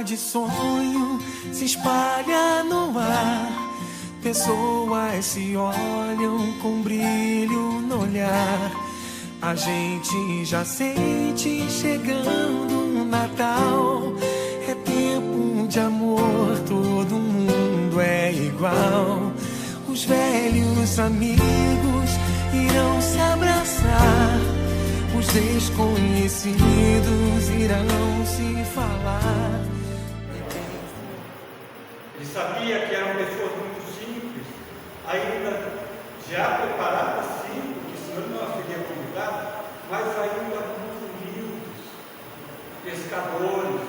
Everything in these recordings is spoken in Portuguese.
forma de sonho se espalha no ar. Pessoas se olham com brilho no olhar. A gente já sente chegando o Natal. É tempo de amor, todo mundo é igual. Os velhos amigos irão se abraçar. Os desconhecidos irão se falar. Ele sabia que eram pessoas muito simples, ainda já preparadas sim, porque senão ele não seria convidado, mas ainda muito humildes, pescadores,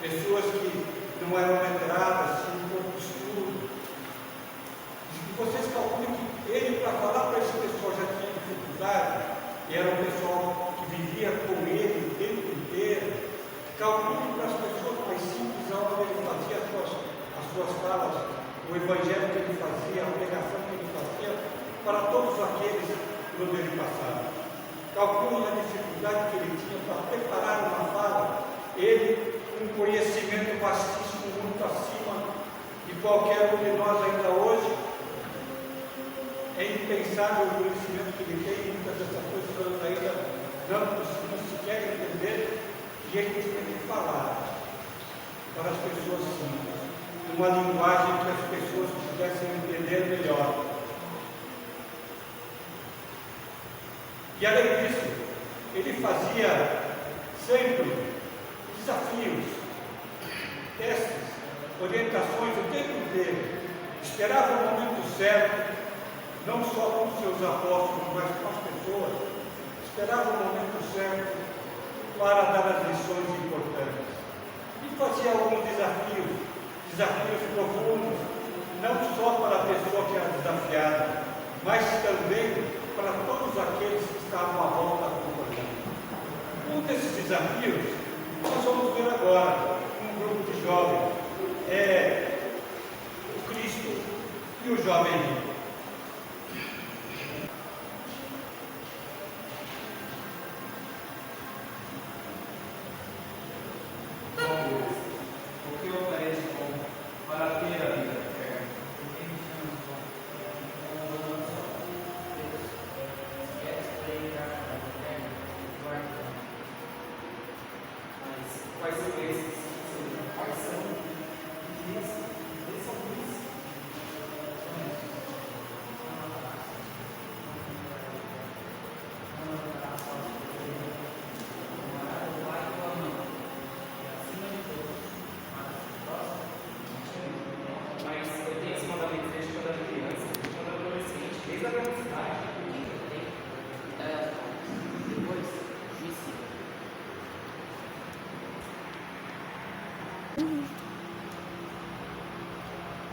pessoas que não eram letradas, tinham pouco estudo. E vocês calculam que ele, para falar para esse pessoal, já tinha dificuldade, e era um pessoal que vivia com ele o tempo inteiro. Calcule para as pessoas mais simples aonde ele fazia as suas falas, o evangelho que ele fazia, a pregação que ele fazia, para todos aqueles por onde ele passava. Calcule a dificuldade que ele tinha para preparar uma fala, ele com um conhecimento vastíssimo, muito acima de qualquer um de nós ainda hoje. É impensável o conhecimento que ele tem, muitas dessas pessoas ainda não conseguem sequer entender, e ele tinha que falar para as pessoas simples, uma linguagem que as pessoas pudessem entender melhor. E além disso, ele fazia sempre desafios, testes, orientações o tempo inteiro, esperava o momento certo, não só com os seus apóstolos, mas com as pessoas, esperava o momento certo para dar as lições importantes. E fazia alguns desafios profundos, não só para a pessoa que era desafiada, mas também para todos aqueles que estavam à volta acompanhando. Um desses desafios, nós vamos ver agora, um grupo de jovens, é o Cristo e o jovem rico.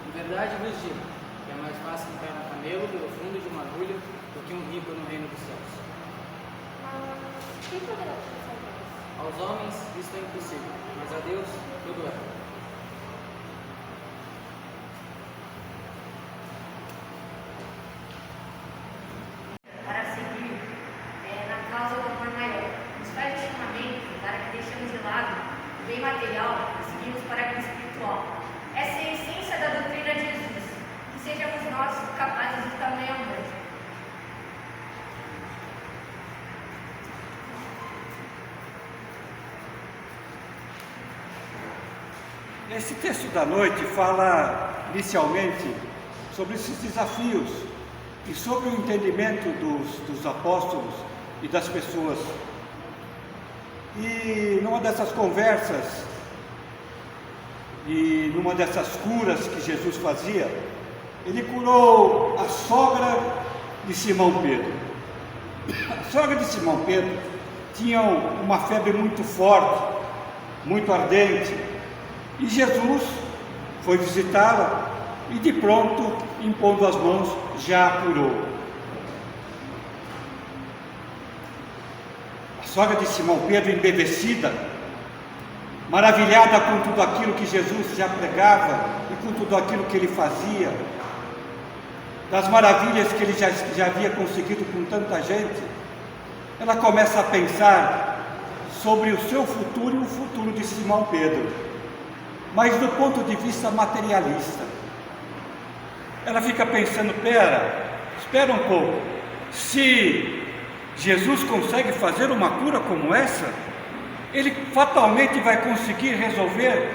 Em verdade vos digo, que é mais fácil entrar no camelo pelo fundo de uma agulha do que um rico no reino dos céus. Quem poderá alcançar isso? Aos homens isto é impossível, mas a Deus tudo é. Para seguir na causa do amor maior, nos faz o chamamento para que deixemos de lado o bem material e seguimos para aquilo espiritual. Essa é a essência da doutrina de Jesus, que sejamos nós capazes de tamanho amor. Esse texto da noite fala inicialmente sobre esses desafios e sobre o entendimento dos apóstolos e das pessoas. E numa dessas conversas e numa dessas curas que Jesus fazia, ele curou a sogra de Simão Pedro. A sogra de Simão Pedro tinha uma febre muito forte, muito ardente, e Jesus foi visitá-la e de pronto, impondo as mãos, já a curou. A sogra de Simão Pedro, embevecida, maravilhada com tudo aquilo que Jesus já pregava e com tudo aquilo que ele fazia, das maravilhas que ele já havia conseguido com tanta gente, ela começa a pensar sobre o seu futuro e o futuro de Simão Pedro. mas do ponto de vista materialista. Ela fica pensando, espera um pouco, se Jesus consegue fazer uma cura como essa, Ele fatalmente vai conseguir resolver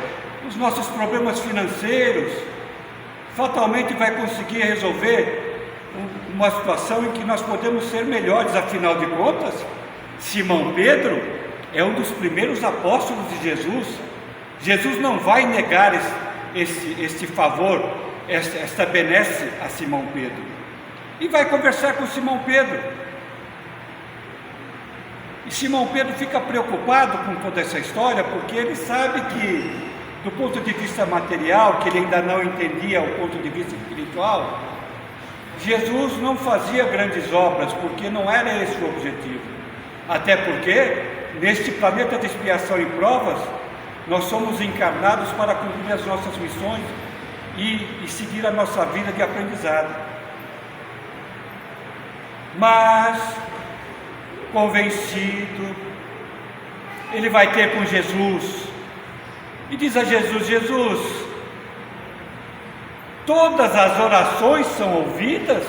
os nossos problemas financeiros, fatalmente vai conseguir resolver uma situação em que nós podemos ser melhores. Afinal de contas, Simão Pedro é um dos primeiros apóstolos de Jesus. Jesus não vai negar este favor, esta benesse a Simão Pedro, e vai conversar com Simão Pedro. E Simão Pedro fica preocupado com toda essa história, porque ele sabe que, do ponto de vista material, que ele ainda não entendia o ponto de vista espiritual, Jesus não fazia grandes obras, porque não era esse o objetivo. Até porque, neste planeta de expiação e provas, nós somos encarnados para cumprir as nossas missões e seguir a nossa vida de aprendizado. Mas, convencido, ele vai ter com Jesus e diz a Jesus: Jesus, todas as orações são ouvidas?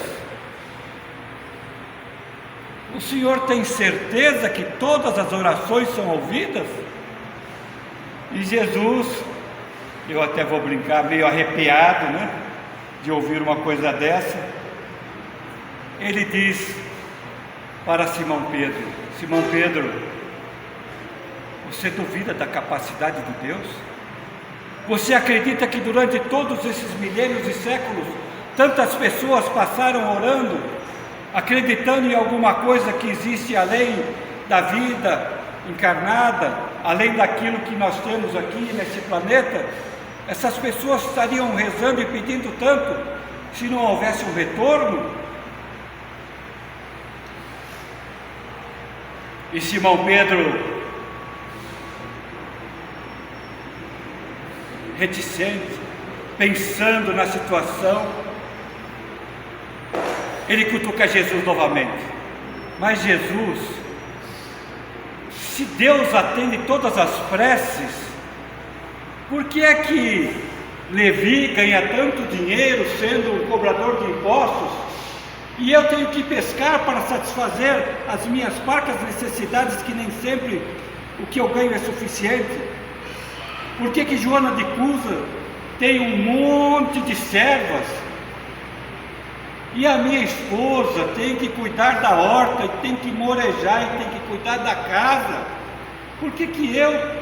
O Senhor tem certeza que todas as orações são ouvidas? E Jesus, eu até vou brincar, meio arrepiado, de ouvir uma coisa dessa, ele diz para Simão Pedro: Simão Pedro, você duvida da capacidade de Deus? Você acredita que durante todos esses milênios e séculos, tantas pessoas passaram orando, acreditando em alguma coisa que existe além da vida encarnada, além daquilo que nós temos aqui nesse planeta? Essas pessoas estariam rezando e pedindo tanto se não houvesse um retorno? E Simão Pedro, reticente, pensando na situação, ele cutuca Jesus novamente. Mas Jesus, se Deus atende todas as preces, por que é que Levi ganha tanto dinheiro sendo um cobrador de impostos, e eu tenho que pescar para satisfazer as minhas parcas necessidades, que nem sempre o que eu ganho é suficiente? Por que Joana de Cusa tem um monte de servas e a minha esposa tem que cuidar da horta, e tem que morejar, e tem que cuidar da casa? Por que eu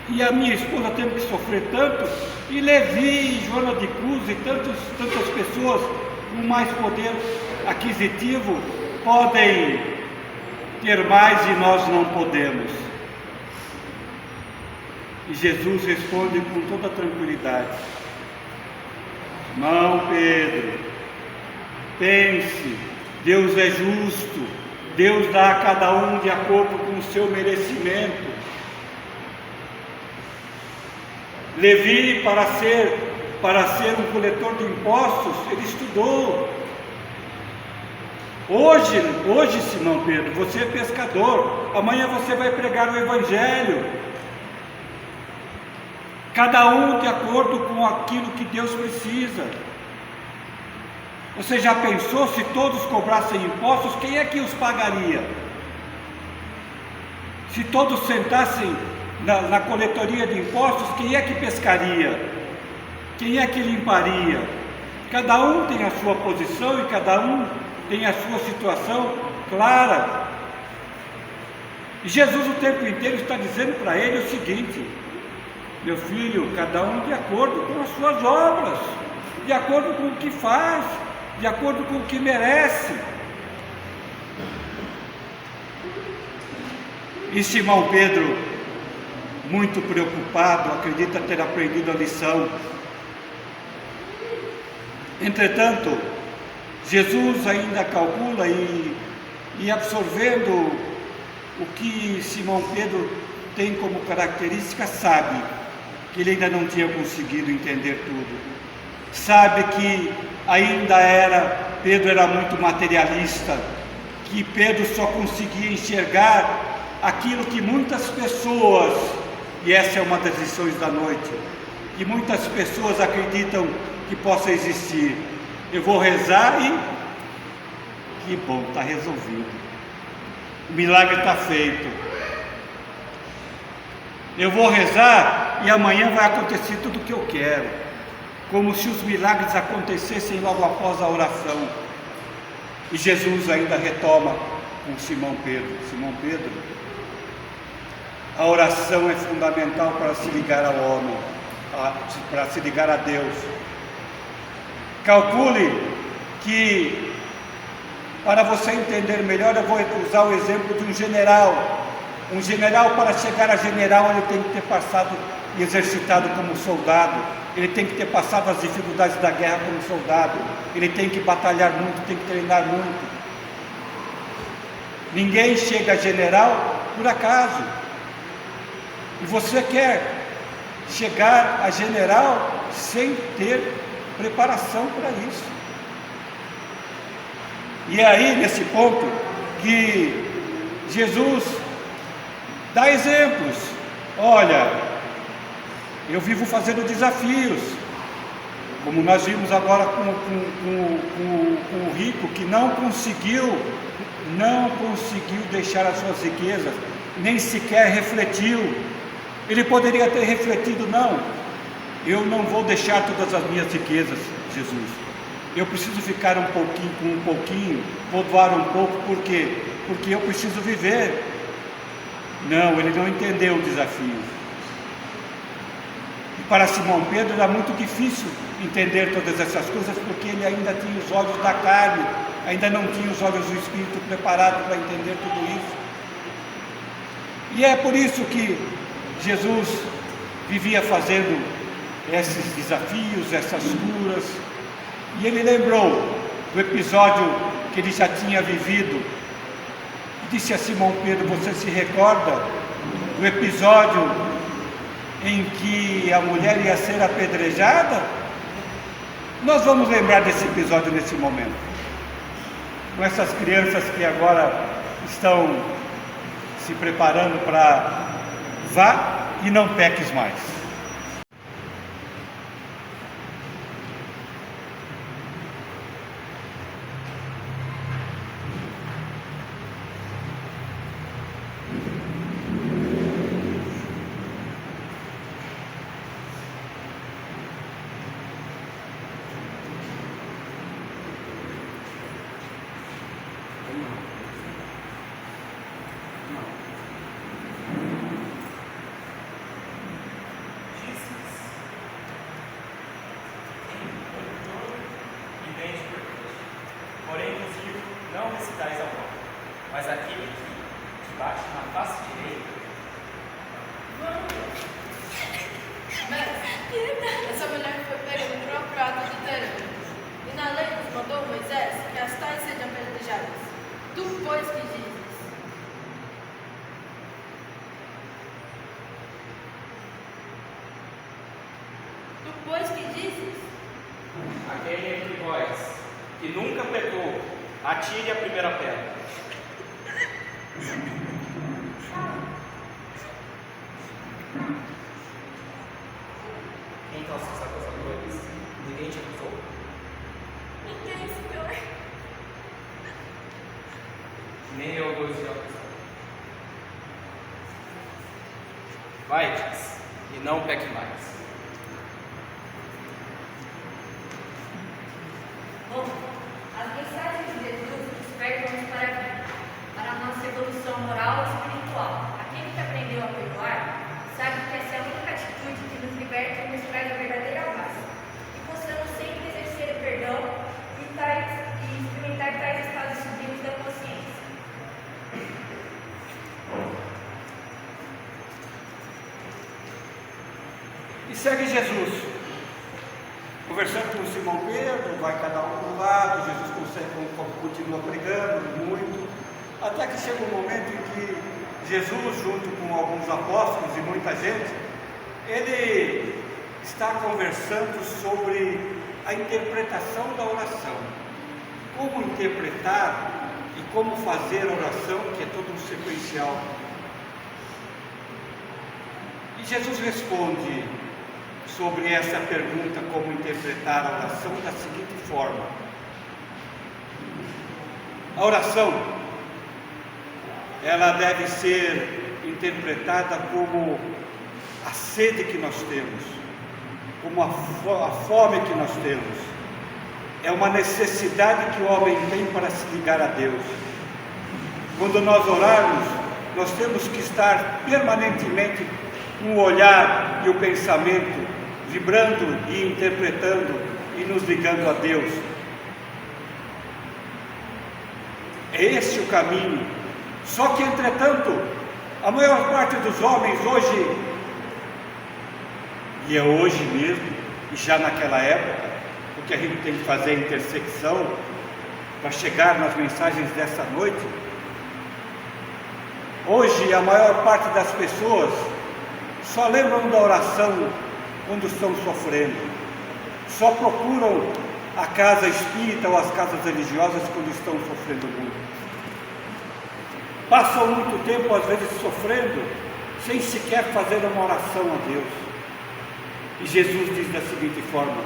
e a minha esposa temos que sofrer tanto, e Levi e Joana de Cusa e tantas pessoas com mais poder aquisitivo podem ter mais e nós não podemos? E Jesus responde com toda tranquilidade: Não, Pedro, pense, Deus é justo, Deus dá a cada um de acordo com o seu merecimento. Levi, para ser um coletor de impostos, ele estudou. Hoje, Simão Pedro, você é pescador, amanhã você vai pregar o Evangelho. Cada um de acordo com aquilo que Deus precisa. Você já pensou, se todos cobrassem impostos, quem é que os pagaria? Se todos sentassem na coletoria de impostos, quem é que pescaria? Quem é que limparia? Cada um tem a sua posição e cada um tem a sua situação clara. E Jesus o tempo inteiro está dizendo para ele o seguinte: meu filho, cada um de acordo com as suas obras, de acordo com o que faz, de acordo com o que merece. E Simão Pedro, muito preocupado, acredita ter aprendido a lição. Entretanto, Jesus ainda calcula e absorvendo o que Simão Pedro tem como característica, sabe que ele ainda não tinha conseguido entender tudo. Sabe que Pedro era muito materialista, que Pedro só conseguia enxergar aquilo que muitas pessoas, e essa é uma das lições da noite, que muitas pessoas acreditam que possa existir. Eu vou rezar e que bom, está resolvido. O milagre está feito. Eu vou rezar e amanhã vai acontecer tudo o que eu quero. Como se os milagres acontecessem logo após a oração. E Jesus ainda retoma com Simão Pedro. Simão Pedro, a oração é fundamental para se ligar ao homem, para se ligar a Deus. Calcule que, para você entender melhor, eu vou usar o exemplo de um general. Um general, para chegar a general, ele tem que ter passado e exercitado como soldado. Ele tem que ter passado as dificuldades da guerra como soldado. Ele tem que batalhar muito, tem que treinar muito. Ninguém chega a general por acaso. E você quer chegar a general sem ter preparação para isso. E é aí, nesse ponto, que Jesus dá exemplos. Olha, eu vivo fazendo desafios, como nós vimos agora com o rico, que não conseguiu deixar as suas riquezas, nem sequer refletiu. Ele poderia ter refletido: não, eu não vou deixar todas as minhas riquezas, Jesus. Eu preciso ficar com um pouquinho, vou doar um pouco, por quê? Porque eu preciso viver. Não, ele não entendeu o desafio. E para Simão Pedro era muito difícil entender todas essas coisas, porque ele ainda tinha os olhos da carne, ainda não tinha os olhos do Espírito preparados para entender tudo isso. E é por isso que Jesus vivia fazendo esses desafios, essas curas. E ele lembrou do episódio que ele já tinha vivido. E disse a Simão Pedro: você se recorda do episódio em que a mulher ia ser apedrejada? Nós vamos lembrar desse episódio nesse momento, com essas crianças que agora estão se preparando para vá e não peques mais. Porém, vos digo, não recitais ao nome, mas aquele que bate na face direita. Mestre, essa mulher foi pega no próprio ato adulterando. E na lei nos mandou Moisés que as tais sejam apedrejadas. Tu, pois, que dizes? Tu, pois, que dizes? Aquele entre vós que nunca pecou, atire a primeira pedra. Então, seus acusadores, ninguém te acusou? Ninguém, Senhor. Nem eu vos acusar. Vai-te e não peque mais. Bom, as mensagens de Jesus despertam-nos para a nossa evolução moral e espiritual. Aquele que aprendeu a perdoar sabe que essa é a única atitude que nos liberta e nos traz a verdadeira paz. E possamos sempre exercer o perdão e experimentar tais estados sublimes da consciência. E segue Jesus, conversando com Simão Pedro, vai cada um para um lado, Jesus continua pregando muito, até que chega um momento em que Jesus, junto com alguns apóstolos e muita gente, ele está conversando sobre a interpretação da oração, como interpretar e como fazer a oração, que é todo um sequencial. E Jesus responde: sobre essa pergunta, como interpretar a oração, da seguinte forma: a oração, ela deve ser interpretada como a sede que nós temos, como a fome que nós temos. É uma necessidade que o homem tem para se ligar a Deus. Quando nós orarmos, nós temos que estar permanentemente com o olhar e o pensamento vibrando e interpretando e nos ligando a Deus. É esse o caminho. Só que, entretanto, a maior parte dos homens hoje, e é hoje mesmo, e já naquela época, porque a gente tem que fazer a intersecção para chegar nas mensagens dessa noite. Hoje a maior parte das pessoas só lembram da oração quando estão sofrendo, só procuram a casa espírita ou as casas religiosas quando estão sofrendo muito. Passam muito tempo às vezes sofrendo, sem sequer fazer uma oração a Deus. E Jesus diz da seguinte forma: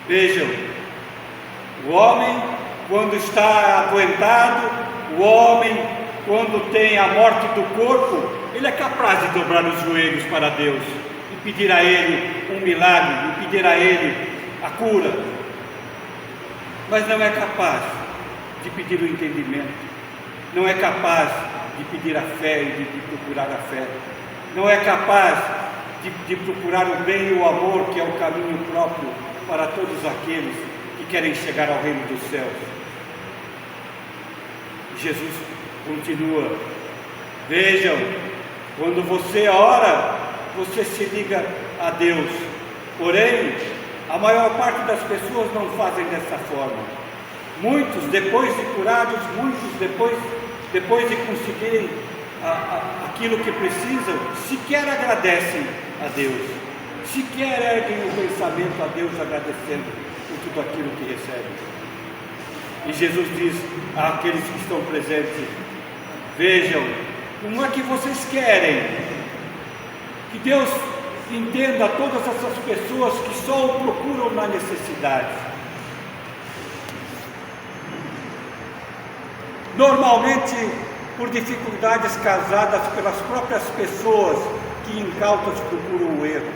vejam, o homem quando está adoentado, o homem quando tem a morte do corpo, ele é capaz de dobrar os joelhos para Deus e pedir a Ele um milagre, e pedir a Ele a cura, mas não é capaz de pedir o entendimento, não é capaz de pedir a fé e de procurar a fé, não é capaz de procurar o bem e o amor, que é o caminho próprio para todos aqueles que querem chegar ao reino dos céus. Jesus continua: vejam, quando você ora, você se liga a Deus, porém, a maior parte das pessoas não fazem dessa forma. Muitos, depois de curados, muitos depois de conseguirem aquilo que precisam, sequer agradecem a Deus, sequer erguem o pensamento a Deus agradecendo por tudo aquilo que recebem. E Jesus diz àqueles que estão presentes: vejam, como é que vocês querem que Deus entenda todas essas pessoas que só o procuram na necessidade? Normalmente por dificuldades causadas pelas próprias pessoas que incautas procuram o erro.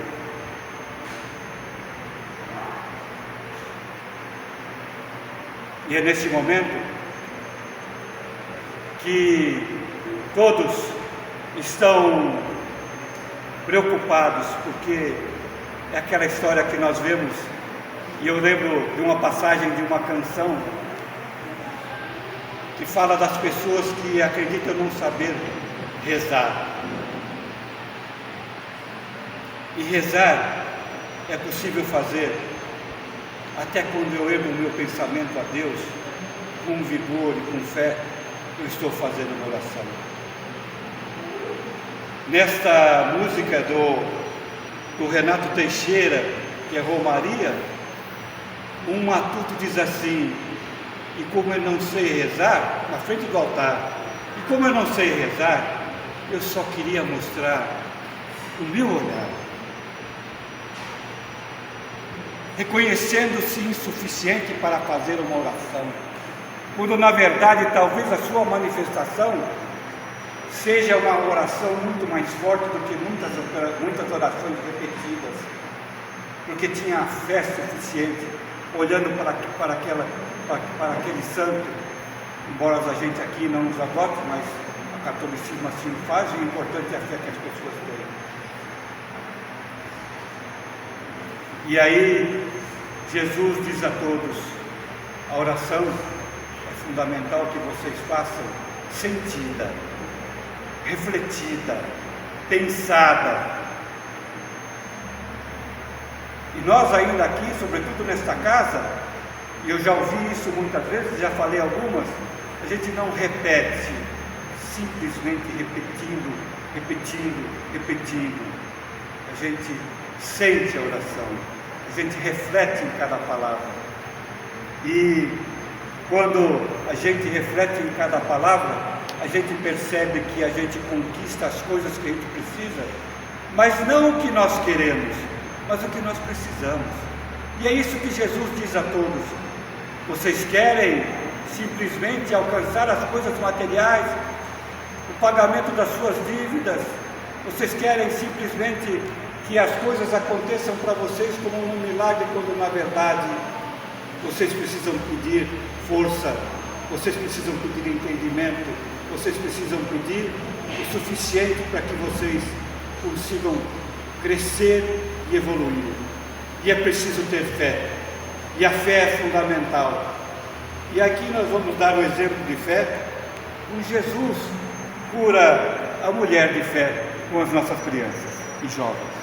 E é nesse momento que todos estão preocupados, porque é aquela história que nós vemos, e eu lembro de uma passagem de uma canção que fala das pessoas que acreditam não saber rezar. E rezar é possível fazer até quando eu ergo o meu pensamento a Deus, com vigor e com fé, eu estou fazendo uma oração. Nesta música do Renato Teixeira, que é Romaria, um matuto diz assim: e como eu não sei rezar, na frente do altar, e como eu não sei rezar, eu só queria mostrar o meu olhar, reconhecendo-se insuficiente para fazer uma oração, quando na verdade talvez a sua manifestação seja uma oração muito mais forte do que muitas orações repetidas, porque tinha a fé suficiente, olhando para aquele santo, embora a gente aqui não nos adote, mas o catolicismo assim faz, e o importante é a fé que as pessoas têm. E aí Jesus diz a todos: a oração é fundamental que vocês façam sentida, refletida, pensada. E nós ainda aqui, sobretudo nesta casa, e eu já ouvi isso muitas vezes, já falei algumas, a gente não repete, simplesmente repetindo. A gente sente a oração, a gente reflete em cada palavra. E quando a gente reflete em cada palavra, a gente percebe que a gente conquista as coisas que a gente precisa mas não o que nós queremos, mas o que nós precisamos. E é isso que Jesus diz a todos: vocês querem simplesmente alcançar as coisas materiais, o pagamento das suas dívidas, vocês querem simplesmente que as coisas aconteçam para vocês como um milagre, quando na verdade vocês precisam pedir força, vocês precisam pedir entendimento, vocês precisam pedir o suficiente para que vocês consigam crescer e evoluir. E é preciso ter fé, e a fé é fundamental. E aqui nós vamos dar um exemplo de fé. O Jesus cura a mulher de fé com as nossas crianças e jovens.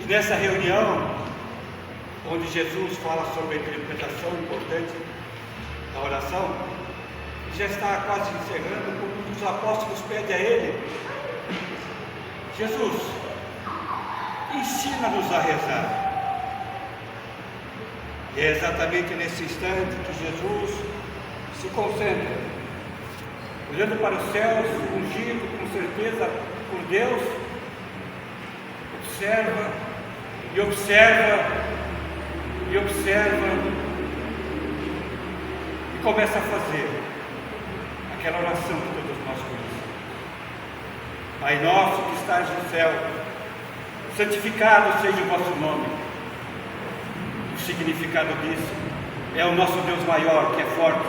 Nessa reunião, onde Jesus fala sobre a interpretação importante da oração, já está quase encerrando, quando um dos apóstolos pede a ele: Jesus, ensina-nos a rezar. E é exatamente nesse instante que Jesus se concentra, olhando para os céus, ungido com certeza por Deus, observa e observa e observa e começa a fazer aquela oração que todos nós conhecemos: Pai nosso que estás no céu, santificado seja o vosso nome. O significado disso é o nosso Deus maior, que é forte,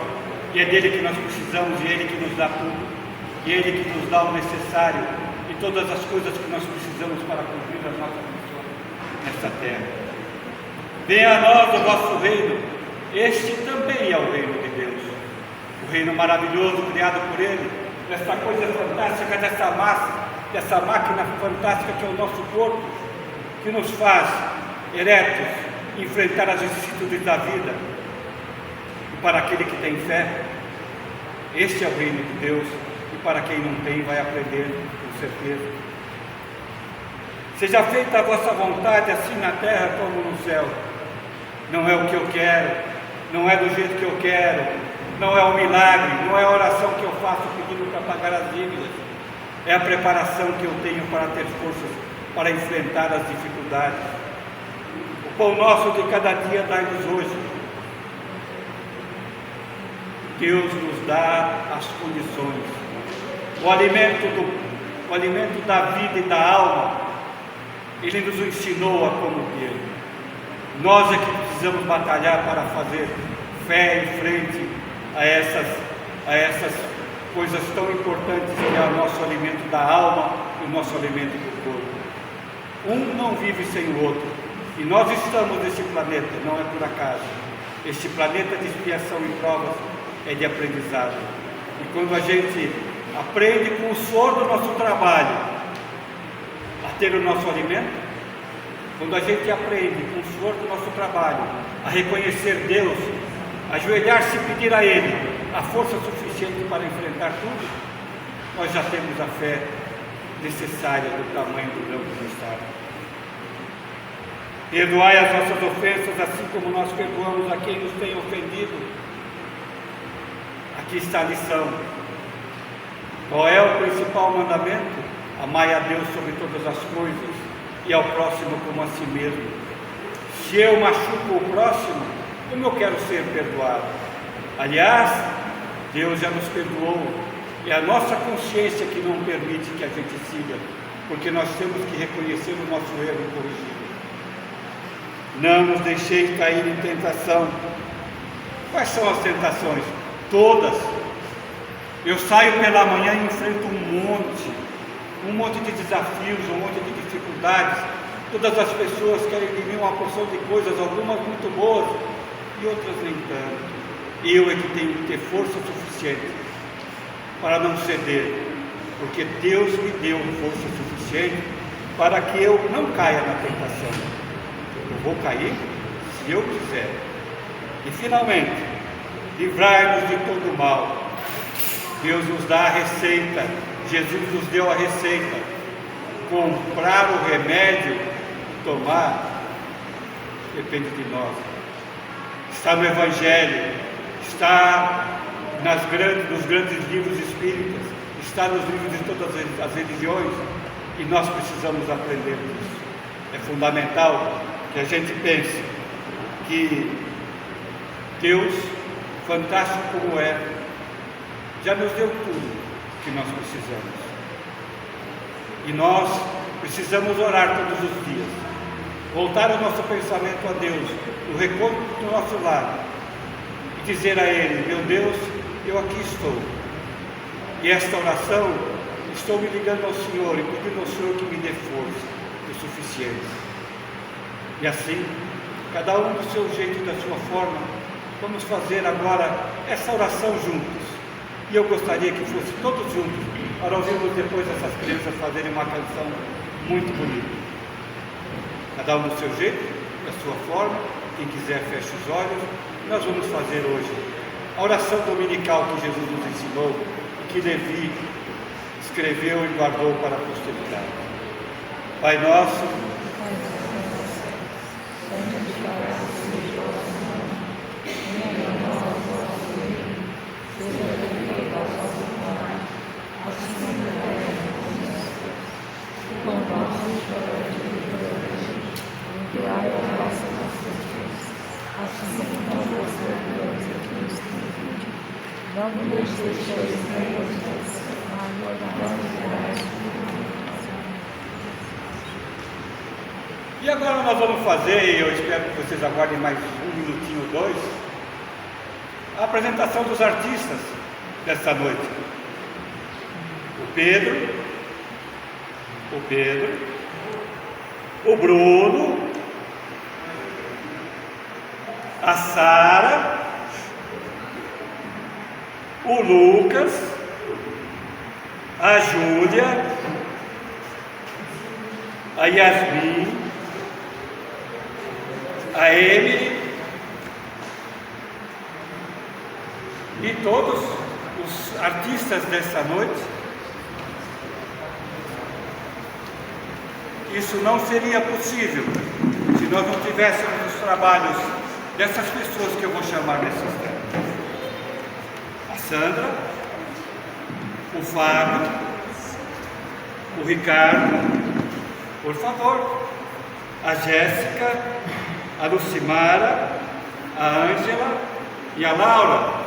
e é dele que nós precisamos, e é ele que nos dá tudo, e é ele que nos dá o necessário e todas as coisas que nós precisamos para cumprir as nossas missões nesta terra. Venha a nós o vosso reino. Este também é o reino de Deus, o reino maravilhoso criado por ele, essa coisa fantástica dessa massa, dessa máquina fantástica que é o nosso corpo, que nos faz eretos enfrentar as vicissitudes da vida. E para aquele que tem fé, este é o reino de Deus, e para quem não tem, vai aprender com certeza. Seja feita a vossa vontade, assim na terra como no céu. Não é o que eu quero, não é do jeito que eu quero, não é o milagre, não é a oração que eu faço pedindo para pagar as dívidas. É a preparação que eu tenho para ter forças para enfrentar as dificuldades. O pão nosso de cada dia dai-nos hoje. Deus nos dá as condições. O alimento da vida e da alma, Ele nos ensinou a como ter. Nós é que precisamos batalhar para fazer fé em frente a essas coisas tão importantes que é o nosso alimento da alma e o nosso alimento do corpo. Um não vive sem o outro. E nós estamos nesse planeta, não é por acaso. Este planeta de expiação e provas é de aprendizado. E quando a gente aprende com o suor do nosso trabalho a ter o nosso alimento, quando a gente aprende com o suor do nosso trabalho a reconhecer Deus, ajoelhar-se e pedir a Ele a força suficiente para enfrentar tudo, nós já temos a fé necessária do tamanho do grão de mostarda. Perdoai as nossas ofensas, assim como nós perdoamos a quem nos tem ofendido. Aqui está a lição. Qual é o principal mandamento? Amai a Deus sobre todas as coisas e ao próximo como a si mesmo. Se eu machuco o próximo, como eu quero ser perdoado? Aliás, Deus já nos perdoou. É a nossa consciência que não permite que a gente siga, porque nós temos que reconhecer o nosso erro e corrigir. Não nos deixeis cair em tentação. Quais são as tentações? Todas. Eu saio pela manhã e enfrento um monte de desafios, um monte de dificuldades. Todas as pessoas querem de mim uma porção de coisas, algumas muito boas e outras nem tanto. Eu é que tenho que ter força suficiente para não ceder, porque Deus me deu força suficiente para que eu não caia na tentação. Eu vou cair se eu quiser. E finalmente, livrai-nos de todo mal. Deus nos dá a receita, Jesus nos deu a receita. Comprar o remédio, tomar, depende de nós. Está no Evangelho, está nos grandes livros espíritas, está nos livros de todas as religiões, e nós precisamos aprender isso. É fundamental que a gente pense que Deus, fantástico como é, já nos deu tudo que nós precisamos. E nós precisamos orar todos os dias, voltar o nosso pensamento a Deus, no recanto do nosso lar, e dizer a Ele: meu Deus, eu aqui estou. E esta oração, estou me ligando ao Senhor e pedindo ao Senhor que me dê força o suficiente. E assim, cada um do seu jeito e da sua forma, vamos fazer agora essa oração juntos. E eu gostaria que fosse todos juntos, para ouvirmos depois essas crianças fazerem uma canção muito bonita. Cada um do seu jeito, da sua forma. Quem quiser feche os olhos. Nós vamos fazer hoje a oração dominical que Jesus nos ensinou e que Levi escreveu e guardou para a posteridade. Pai nosso, não me deixeis e agora nós vamos fazer, e eu espero que vocês aguardem mais um minutinho ou dois, a apresentação dos artistas dessa noite. O Pedro, o Bruno, a Sara, o Lucas, a Júlia, a Yasmin, a Emily e todos os artistas dessa noite. Isso não seria possível se nós não tivéssemos os trabalhos dessas pessoas que eu vou chamar nesse instante. A Sandra, o Fábio, o Ricardo, por favor, a Jéssica, a Lucimara, a Ângela e a Laura.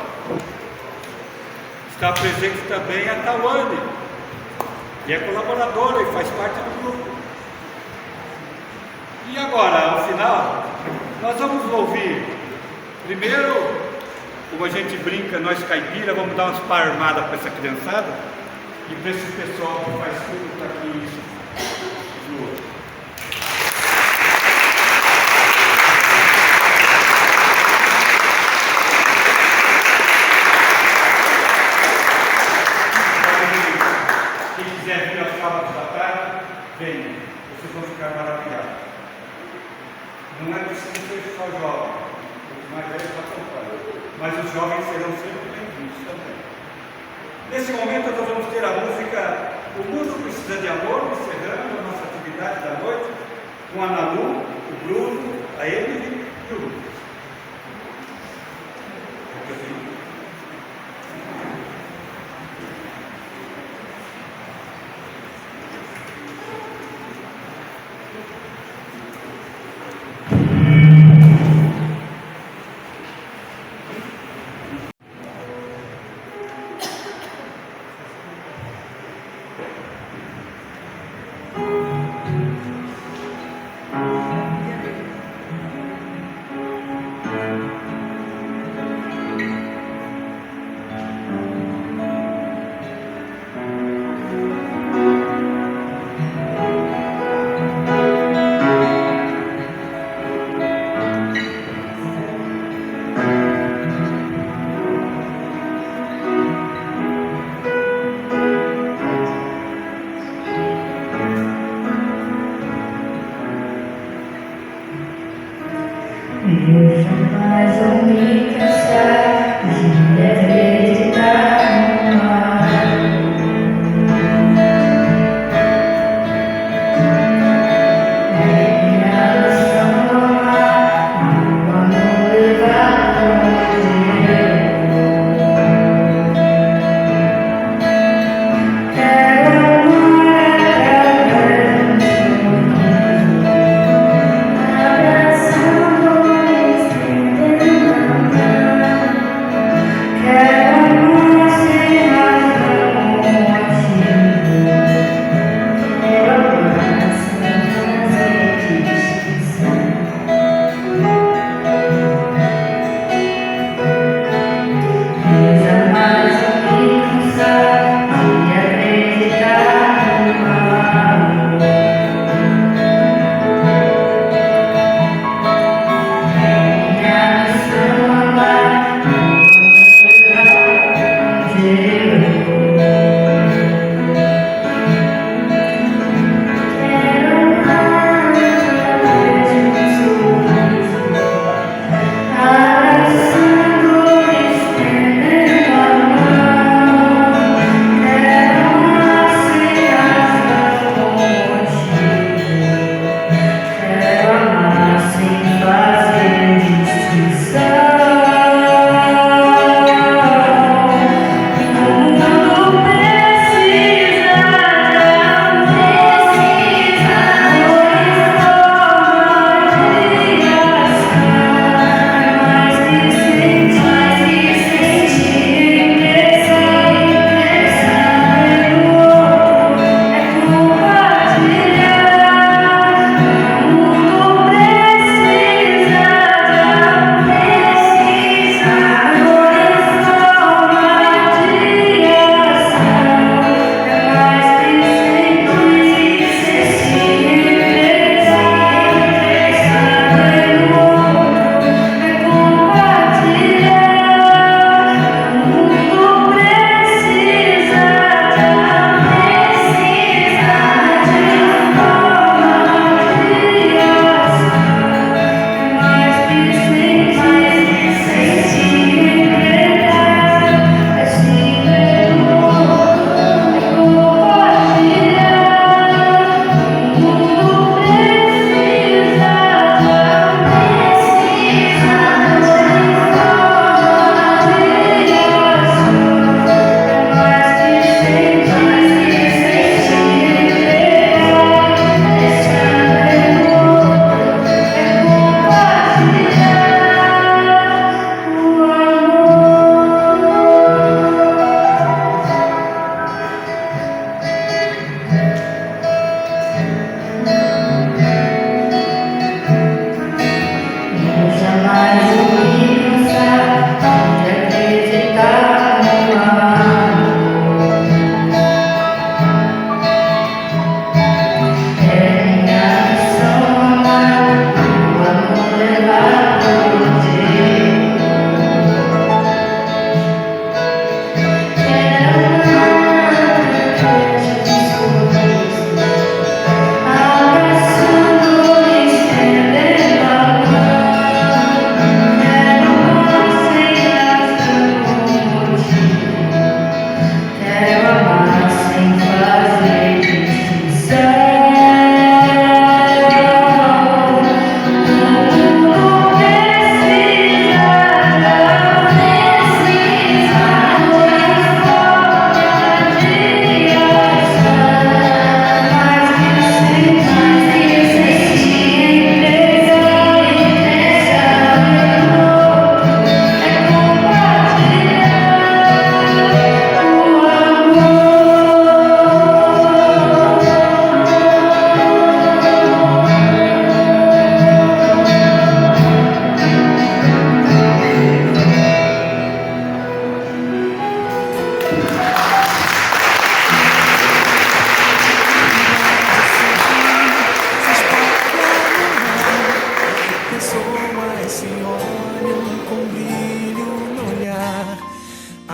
Está presente também a Tawane, que é colaboradora e faz parte do grupo. E agora, ao final, nós vamos ouvir, primeiro, como a gente brinca, nós caipira, vamos dar umas parmadas para essa criançada e para esse pessoal que faz tudo que está aqui junto. mais velhos acompanham, mas os jovens serão sempre bem-vindos também. Nesse momento nós vamos ter a música O Mundo Precisa de Amor, encerrando a nossa atividade da noite, com a Nalu, o Bruno, a Emily e o Lucas. Eu jamais vou me cansar de acreditar no mar. É minha missão amar, o amor levar onde eu quero amar através do mundo, abraçando.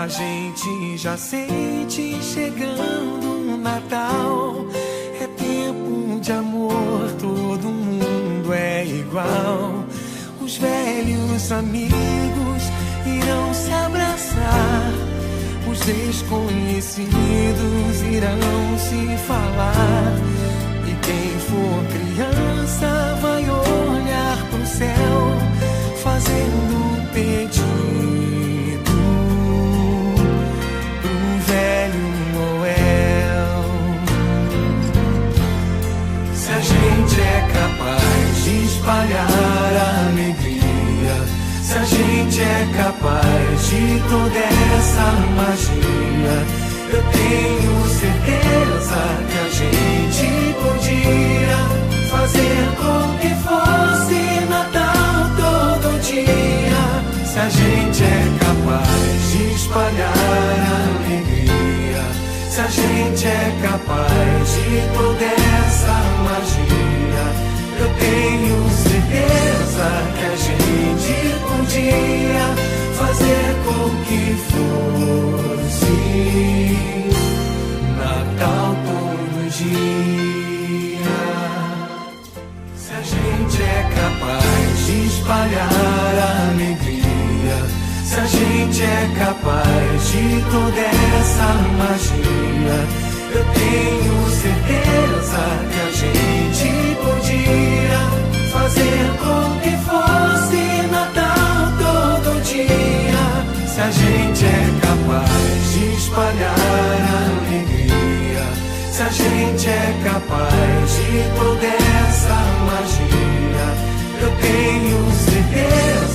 A gente já sente chegando o Natal. É tempo de amor, todo mundo é igual. Os velhos amigos irão se abraçar. Os desconhecidos irão se falar. E quem for criança vai olhar pro céu, fazendo um pedido pro velho Noel. Se a gente é capaz de espalhar a alegria, se a gente é capaz de toda essa magia, eu tenho certeza que a gente podia fazer com que fosse Natal todo dia. Se a gente é capaz de espalhar a alegria, se a gente é capaz de toda essa magia, eu tenho certeza que a gente podia fazer com que fosse Natal todo dia. Se a gente é capaz de espalhar a alegria, se a gente é capaz de toda essa magia, eu tenho certeza que a gente podia fazer com que fosse Natal todo dia. Se a gente é capaz de espalhar a alegria, se a gente é capaz de toda essa magia, eu tenho certeza